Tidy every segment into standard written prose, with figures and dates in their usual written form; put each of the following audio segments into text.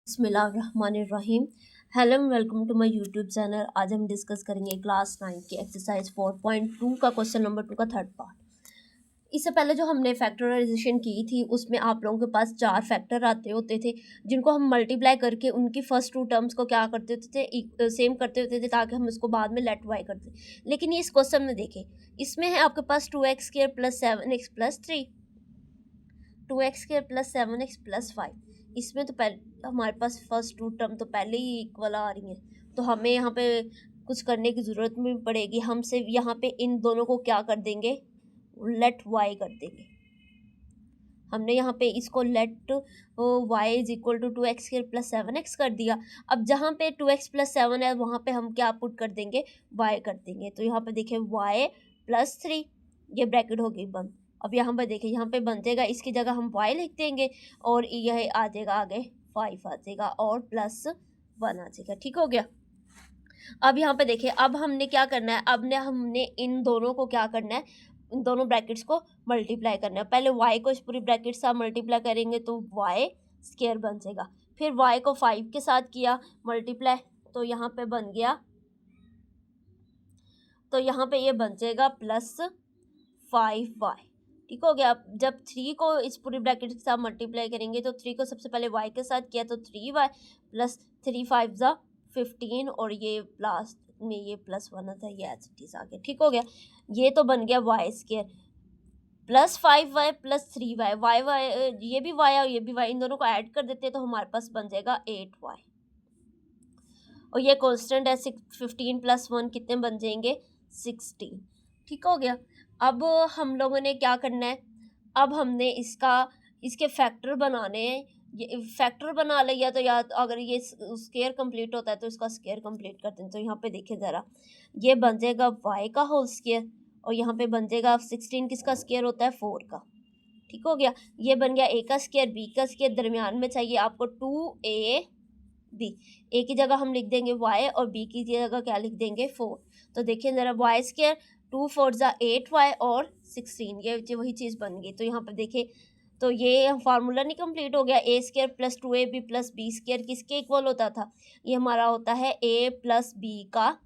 बिस्मिल्लाहिर्रहमानिर्रहीम। Hello and welcome to my YouTube channel. आज हम डिस्कस करेंगे क्लास 9 की एक्सरसाइज 4.2 का क्वेश्चन नंबर 2 का थर्ड पार्ट। इससे पहले जो हमने फैक्टराइजेशन की थी उसमें आप लोगों के पास 4 फैक्टर आते होते थे जिनको हम मल्टीप्लाई करके उनकी फर्स्ट 2 टर्म्स को क्या करते होते थे, सेम करते होते थे ताकि हम उसको बाद में लेट वाई करते। लेकिन ये इस क्वेश्चन में देखें, इसमें है आपके पास 2x² plus 7x plus 3, 2x² plus 7x plus 5। इसमें तो पहले हमारे पास फर्स्ट 2 टर्म तो पहले ही इक्वल आ रही हैं, तो हमें यहाँ पे कुछ करने की ज़रूरत नहीं पड़ेगी। हम सिर्फ यहाँ पे इन दोनों को क्या कर देंगे, लेट वाई कर देंगे। हमने यहाँ पे इसको let y is equal to 2x² plus 7x कर दिया। अब जहाँ पे 2x प्लस 7 है वहाँ पे हम क्या पुट कर देंगे, y कर देंगे। तो यहाँ पे देखें y प्लस 3, ये ब्रैकेट हो गई बंद। अब यहाँ पे देखें, यहाँ पे बन जाएगा, इसकी जगह हम y लिख देंगे और यह आ जाएगा आगे 5 आ जाएगा और प्लस 1 आ जाएगा। ठीक हो गया। अब यहाँ पे देखिए, अब हमने क्या करना है, अब ने हमने इन दोनों को क्या करना है, इन दोनों ब्रैकेट्स को मल्टीप्लाई करना है। पहले y को इस पूरी ब्रैकेट से मल्टीप्लाई करेंगे तो y स्क्वायर बन जाएगा। फिर y को 5 के साथ किया मल्टीप्लाई, तो यहाँ पे बन गया, तो यहाँ पे ये बन जाएगा प्लस 5y। ठीक हो गया। जब 3 को इस पूरी ब्रैकेट के साथ मल्टीप्लाई करेंगे तो 3 को सबसे पहले y के साथ किया तो 3y प्लस 3 5 ज़ा 15 और ये लास्ट में ये प्लस 1 था, ये एच टी आ गया। ठीक हो गया। ये तो बन गया y square plus 5y plus 3y, y y ये भी y और ये भी y, इन दोनों को ऐड कर देते हैं तो हमारे पास बन जाएगा 8y। और ये कांस्टेंट है 15 प्लस 1 कितने बन जाएंगे, 16। ठीक हो गया। अब हम लोगों ने क्या करना है, अब हमने इसके फैक्टर बनाने हैं। ये फैक्टर बना लिया तो या तो अगर ये स्क्वायर कंप्लीट होता है तो इसका स्क्वायर कंप्लीट करते हैं। तो यहाँ पे देखिए ज़रा, ये बन जाएगा y का होल स्क्वायर और यहाँ पे बन जाएगा 16 किसका स्क्वायर होता है, 4 का। ठीक हो गया। ये बन गया a का स्क्वायर b का स्क्वायर, दरमियान में चाहिए आपको 2ab। a की जगह हम लिख देंगे y और b की जगह क्या लिख देंगे, 4। तो देखिए ज़रा, y स्क्वायर 2 4 ज़ा 8y और 16, ये वही चीज़ बन गई। तो यहाँ पर देखिए, तो ये फार्मूला नहीं कंप्लीट हो गया। a square plus 2ab plus b square किसके इक्वल होता था, ये हमारा होता है a प्लस b का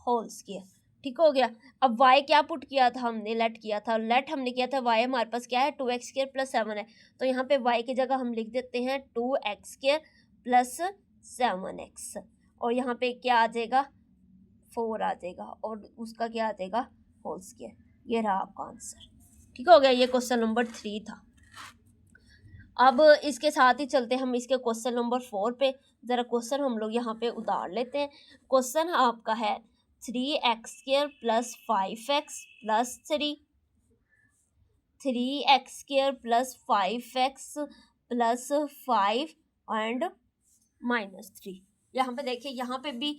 होल स्क्वायर। ठीक हो गया। अब y क्या पुट किया था हमने, लेट किया था। लेट हमने किया था y हमारे पास क्या है, 2x² प्लस 7 है। तो यहाँ पे y की जगह हम लिख देते हैं 2x² प्लस 7x और यहाँ पे क्या आ जाएगा, 4 आ जाएगा और उसका क्या आ जाएगा, होल स्क्वायर। ये रहा आपका आंसर। ठीक हो गया। ये क्वेश्चन नंबर 3 था। अब इसके साथ ही चलते हम इसके क्वेश्चन नंबर 4 पे। ज़रा क्वेश्चन हम लोग यहाँ पे उतार लेते हैं। क्वेश्चन आपका है 3x² plus 5x plus 3, 3x² plus 5x plus 5 and -3। यहाँ पे देखिए, यहाँ पे भी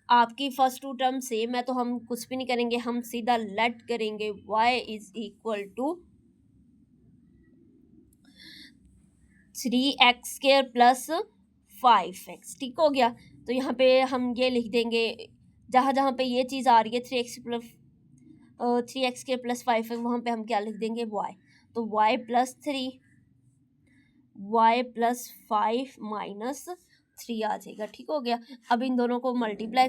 आपकी फर्स्ट 2 टर्म सेम है तो हम कुछ भी नहीं करेंगे, हम सीधा लेट करेंगे y is equal to 3x² plus 5x। ठीक हो गया। तो यहाँ पे हम ये लिख देंगे, जहाँ जहाँ पे ये चीज़ आ रही है 3x² प्लस 5x, वहाँ पे हम क्या लिख देंगे, y। तो y plus 3, y plus 5 minus 3 आ जाएगा। ठीक हो गया। अब इन दोनों को मल्टीप्लाई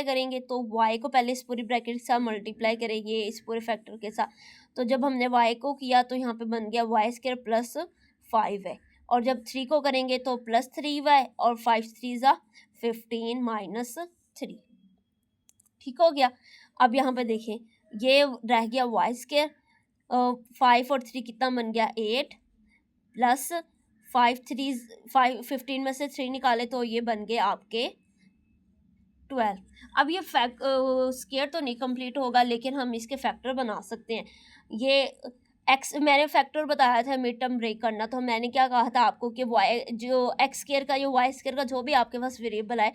करेंगे तो y को पहले इस पूरी ब्रैकेट के साथ मल्टीप्लाई करेंगे इस पूरे फैक्टर के साथ। तो जब हमने y को किया तो यहाँ पे बन गया y स्क्वायर प्लस 5 है और जब 3 को करेंगे तो प्लस 3y और 5 3 ज़ा 15 माइनस 3। ठीक हो गया। अब यहाँ पे देखें, ये रह गया y स्क्वायर, 5 और 3 कितना बन गया, 8 प्लस 15 में से 3 निकाले तो ये बन गए आपके 12। अब ये स्क्वायर तो नहीं कंप्लीट होगा लेकिन हम इसके फैक्टर बना सकते हैं। ये एक्स, मैंने फैक्टर बताया था मिड टर्म ब्रेक करना, तो मैंने क्या कहा था आपको कि वाई जो एक्स स्क्वायर का, जो वाई स्क्वायर का जो भी आपके पास वेरिएबल है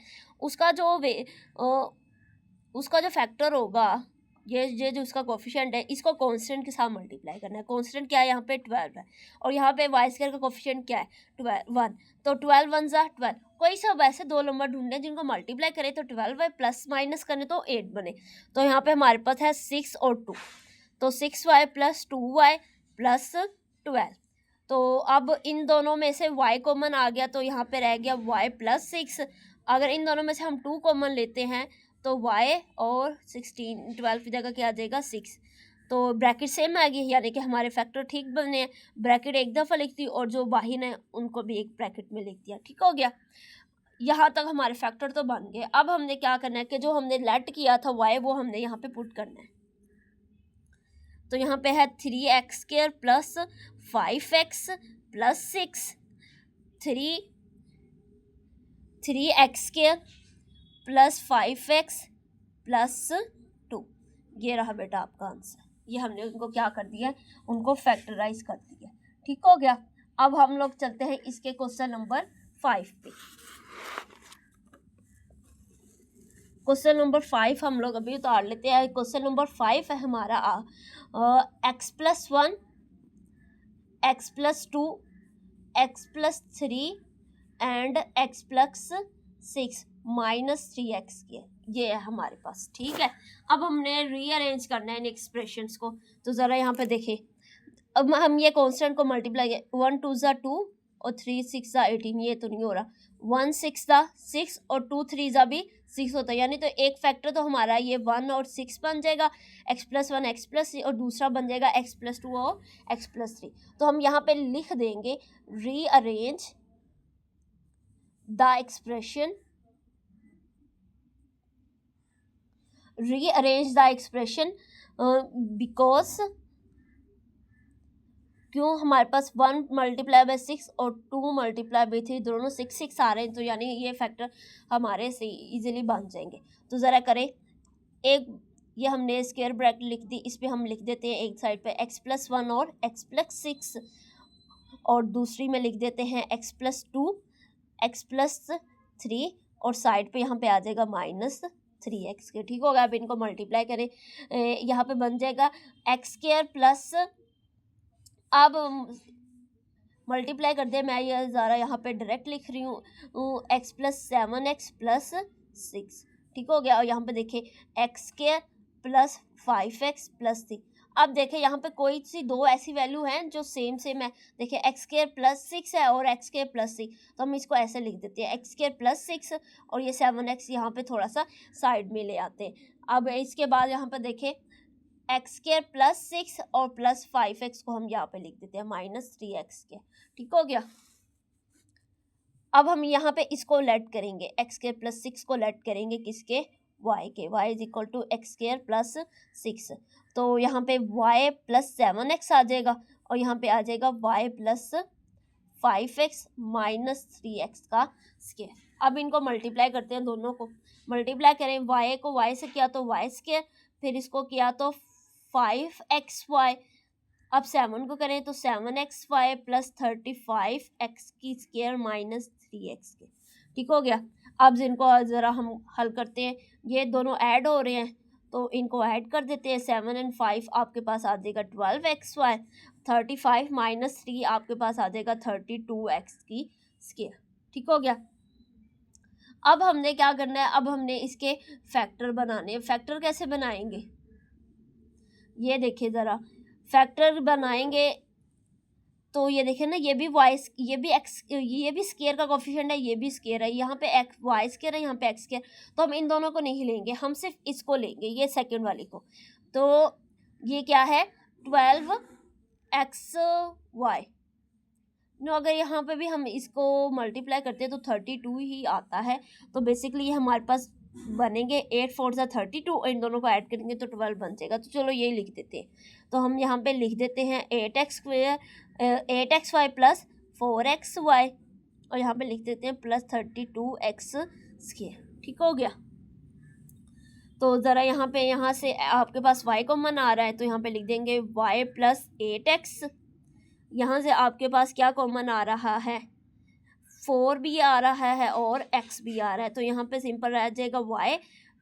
उसका जो फैक्टर होगा, ये जो उसका कोफिशिएंट है, इसको कांस्टेंट के साथ मल्टीप्लाई करना है। कांस्टेंट क्या है, यहाँ पे 12 है और यहाँ पे वाई स्क्वायर का कोफिशिएंट क्या है, 1। तो 12 1 ज़ा 12। कोई सब ऐसे दो नंबर ढूंढने जिनको मल्टीप्लाई करें तो 12y प्लस माइनस करें तो 8 बने। तो यहाँ पे हमारे पास है 6 और 2, तो 6y प्लस 2y प्लस 12। तो अब इन दोनों में से y कॉमन आ गया, तो यहाँ पे रह गया y प्लस 6। अगर इन दोनों में से हम 2 कॉमन लेते हैं तो y और 12 की जगह क्या आ जाएगा 6। तो ब्रैकेट सेम आ गई, यानी कि हमारे फैक्टर ठीक बने हैं। ब्रैकेट एक दफ़ा लिख दी और जो बाहिन है उनको भी एक ब्रैकेट में लिख दिया, ठीक हो गया। यहाँ तक हमारे फैक्टर तो बन गए। अब हमने क्या करना है कि जो हमने लेट किया था y वो हमने यहाँ पे पुट करना है। तो यहाँ पे है 3x² plus 5x plus 6, 3x² plus 5x plus 2। ये रहा बेटा आपका आंसर। ये हमने उनको क्या कर दिया है, उनको फैक्टराइज कर दिया, ठीक हो गया। अब हम लोग चलते हैं इसके क्वेश्चन नंबर 5 पे। क्वेश्चन नंबर 5 हम लोग अभी उतार लेते हैं। क्वेश्चन नंबर 5 है हमारा x+1, x+2, x+3 and x+6 -3x²। ये है हमारे पास, ठीक है। अब हमने रीअरेंज करना है इन एक्सप्रेशंस को। तो ज़रा यहाँ पे देखें, अब हम ये कांस्टेंट को मल्टीप्लाई 1 2 ज़ा 2 और 3 6 ज़ा 18, ये तो नहीं हो रहा। 1 6 ज़ा 6 और 2 3 ज़ा भी 6 होता है, यानी तो एक फैक्टर तो हमारा ये 1 और 6 बन जाएगा, x+1 x+3, और दूसरा बन जाएगा x+2 और x+3। तो हम यहाँ पे लिख देंगे रीअरेंज द एक्सप्रेशन, बिकॉज क्यों हमारे पास 1 मल्टीप्लाई बाई 6 और 2 मल्टीप्लाई बाई 3 दोनों 6 6 आ रहे हैं, तो यानी ये फैक्टर हमारे से इजीली बन जाएंगे। तो ज़रा करें, एक ये हमने स्क्वायर ब्रैकेट लिख दी, इस पर हम लिख देते हैं एक साइड पे x+1 और x+6, और दूसरी में लिख देते हैं x+2 x+3, और साइड पे यहाँ पे आ जाएगा -3x के, ठीक होगा। अब इनको मल्टीप्लाई करें, यहाँ पे बन जाएगा x² प्लस, अब मल्टीप्लाई कर दे, मैं ये ज़रा यहाँ पे डायरेक्ट लिख रही हूँ x+7x प्लस 6, ठीक हो गया। और यहाँ पे देखें x² प्लस 5x प्लस 3। अब देखें यहाँ पे कोई सी दो ऐसी वैल्यू हैं जो सेम है। देखिए x² प्लस 6 है और x² प्लस 6, तो हम इसको ऐसे लिख देते हैं x² प्लस 6 और ये 7x यहाँ पे थोड़ा सा साइड में ले आते हैं। अब इसके बाद यहाँ पे देखें x² प्लस 6 और प्लस 5x को हम यहाँ पे लिख देते हैं -3x², ठीक हो गया। अब हम यहाँ पे इसको लेट करेंगे, x² प्लस 6 को लेट करेंगे किसके, y के, y is equal to x² plus 6। तो यहाँ पे y प्लस 7x आ जाएगा और यहाँ पे आ जाएगा y plus 5x minus 3x का स्क्वायर। अब इनको मल्टीप्लाई करते हैं, दोनों को मल्टीप्लाई करें, y को y से किया तो y स्क्वायर, फिर इसको किया तो 5xy, अब 7 को करें तो 7xy प्लस 35x की स्क्वायर माइनस 3x के, ठीक हो गया। अब इनको ज़रा हम हल करते हैं, ये दोनों ऐड हो रहे हैं तो इनको ऐड कर देते हैं। 7 और 5 आपके पास आ जाएगा 12xy, 35 माइनस 3 आपके पास आ जाएगा 32x की स्क्वायर, ठीक हो गया। अब हमने क्या करना है, अब हमने इसके फैक्टर बनाने हैं। फैक्टर कैसे बनाएंगे, ये देखिए ज़रा, फैक्टर बनाएंगे तो ये देखें ना, ये भी वाई, ये भी एक्स, ये भी स्क्वायर का कोफिशिएंट है, ये भी स्क्वायर है, यहाँ पे एक्स वाई स्क्वायर है, यहाँ पे एक्स स्क्वायर, तो हम इन दोनों को नहीं लेंगे, हम सिर्फ इसको लेंगे, ये सेकंड वाली को। तो ये क्या है 12xy, अगर यहाँ पे भी हम इसको मल्टीप्लाई करते हैं तो 32 ही आता है। तो बेसिकली ये हमारे पास बनेंगे 8 4 ज़ा 32, और इन दोनों को ऐड करेंगे तो 12 बन जाएगा। तो चलो ये लिख देते हैं, तो हम यहाँ पे लिख देते हैं 8xy प्लस 4xy, और यहाँ पे लिख देते हैं प्लस 32x², ठीक हो गया। तो ज़रा यहाँ पे, यहाँ से आपके पास y कॉमन आ रहा है तो यहाँ पे लिख देंगे y प्लस 8x, यहाँ से आपके पास क्या कॉमन आ रहा है, 4 भी आ रहा है और x भी आ रहा है, तो यहाँ पे सिंपल रह जाएगा y,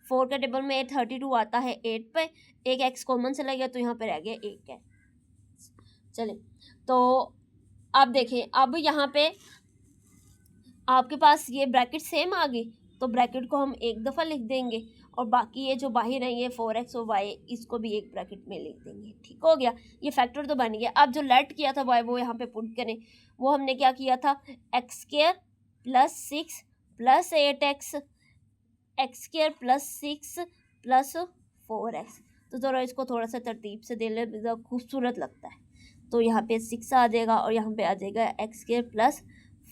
4 के टेबल में 32 आता है 8 पे, एक x कॉमन से लगेगा तो यहाँ पे रह गया 1 है। चलिए, तो अब देखें, अब यहाँ पे आपके पास ये ब्रैकेट सेम आ गई, तो ब्रैकेट को हम एक दफ़ा लिख देंगे और बाकी ये जो बाहर है ये 4x और y इसको भी एक ब्रैकेट में लिख देंगे। ठीक हो गया, ये फैक्टर तो बन गया। अब जो लेट किया था y वो यहाँ पे पुट करें, वो हमने क्या किया था, x square plus 6 plus 8x, x square plus 6 plus 4x। तो ज़रा इसको थोड़ा सा तरतीब से दे ले, खूबसूरत लगता है। तो यहाँ पे 6 आ जाएगा और यहाँ पे आ जाएगा एक्स स्क्वायर प्लस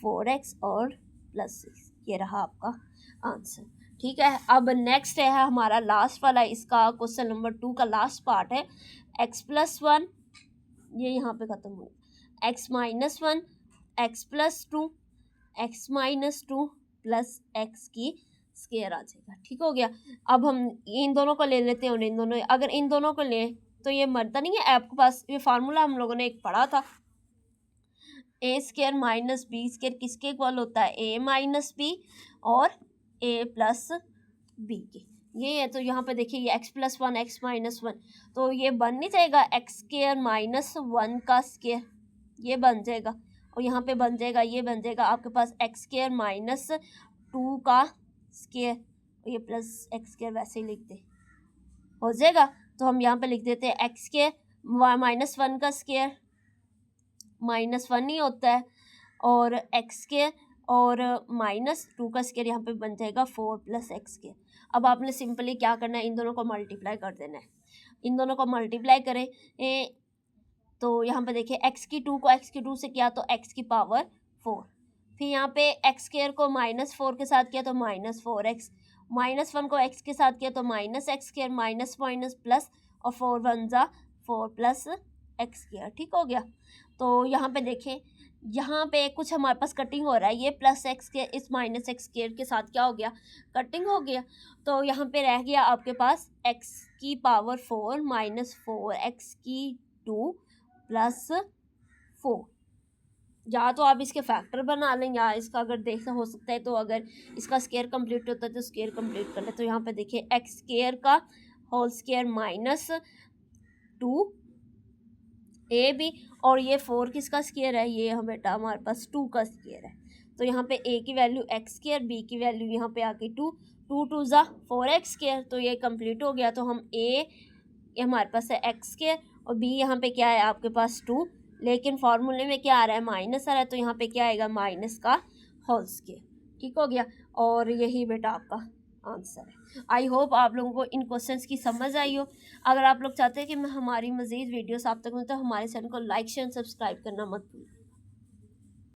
4x और प्लस 6। ये रहा आपका आंसर। ठीक है, अब नेक्स्ट है हमारा लास्ट वाला, इसका क्वेश्चन नंबर 2 का लास्ट पार्ट है। x प्लस 1, ये यहाँ पे ख़त्म हो गया, x minus 1, x plus 2, x minus 2 plus x की स्क्वायर आ जाएगा। ठीक हो गया, अब हम इन दोनों को ले लेते हैं और इन दोनों, अगर इन दोनों को लें तो ये मरता नहीं है। आपके पास ये फार्मूला हम लोगों ने एक पढ़ा था, ए स्क्वायर माइनस बी स्क्वायर किसके इक्वल होता है, ए माइनस बी और ए प्लस बी के। ये है, तो यहाँ पे देखिए ये x प्लस 1 x माइनस 1, तो ये बन नहीं जाएगा एक्स स्क्वायर माइनस 1 का स्क्वायर, ये बन जाएगा। और यहाँ पे बन जाएगा, ये बन जाएगा आपके पास एक्स स्क्वायर माइनस 2 का स्क्वायर, ये प्लस एक्स स्क्वायर वैसे ही लिखते हो जाएगा। तो हम यहाँ पे लिख देते हैं एक्स स्क्वायर माइनस 1 का स्क्वायर, माइनस 1 ही होता है, और एक्स स्क्वायर और माइनस 2 का स्क्वायर यहाँ पे बन जाएगा 4 प्लस एक्स स्क्वायर। अब आपने सिंपली क्या करना है, इन दोनों को मल्टीप्लाई कर देना है। इन दोनों को मल्टीप्लाई करें तो यहाँ पे देखिए एक्स की 2 को एक्स की 2 से किया तो एक्स की पावर 4, फिर यहाँ पे एक्स स्क्वायर को माइनस 4 के साथ किया तो माइनस 4x, माइनस 1 को x के साथ किया तो minus x square, minus minus plus और 4 1 जा 4 प्लस एक्स स्क्वायर। ठीक हो गया, तो यहाँ पे देखें, यहाँ पे कुछ हमारे पास कटिंग हो रहा है, ये प्लस एक्स के इस माइनस एक्स स्क्वायर के साथ क्या हो गया, कटिंग हो गया। तो यहाँ पे रह गया आपके पास x की पावर 4 माइनस 4x की 2 प्लस 4। या तो आप इसके फैक्टर बना लें, या इसका अगर देखना हो सकता है तो अगर इसका स्क्वायर कंप्लीट होता है तो स्क्वायर कंप्लीट कर ले। तो यहाँ पे देखिए एक्स स्क्वायर का whole square minus 2 a b, और ये 4 किसका स्क्वायर है, ये हम बेटा हमारे पास 2 का स्क्वायर है। तो यहाँ पे ए की वैल्यू एक्स स्क्वायर, बी की वैल्यू यहाँ पे आ गई 2, 2 2 जा 4x स्क्वायर, तो ये कंप्लीट हो गया। तो हम ये हमारे पास है एक्स स्क्वायर और बी यहाँ पे क्या है आपके पास 2, लेकिन फार्मूले में क्या आ रहा है, माइनस आ रहा है, तो यहाँ पे क्या आएगा, माइनस का होल स्क्वायर। ठीक हो गया, और यही बेटा आपका आंसर है। आई होप आप लोगों को इन क्वेश्चंस की समझ आई हो। अगर आप लोग चाहते हैं कि मैं हमारी मज़ीद वीडियोस आप तक तो हमारे चैनल को लाइक शेयर सब्सक्राइब करना मत भूलिए।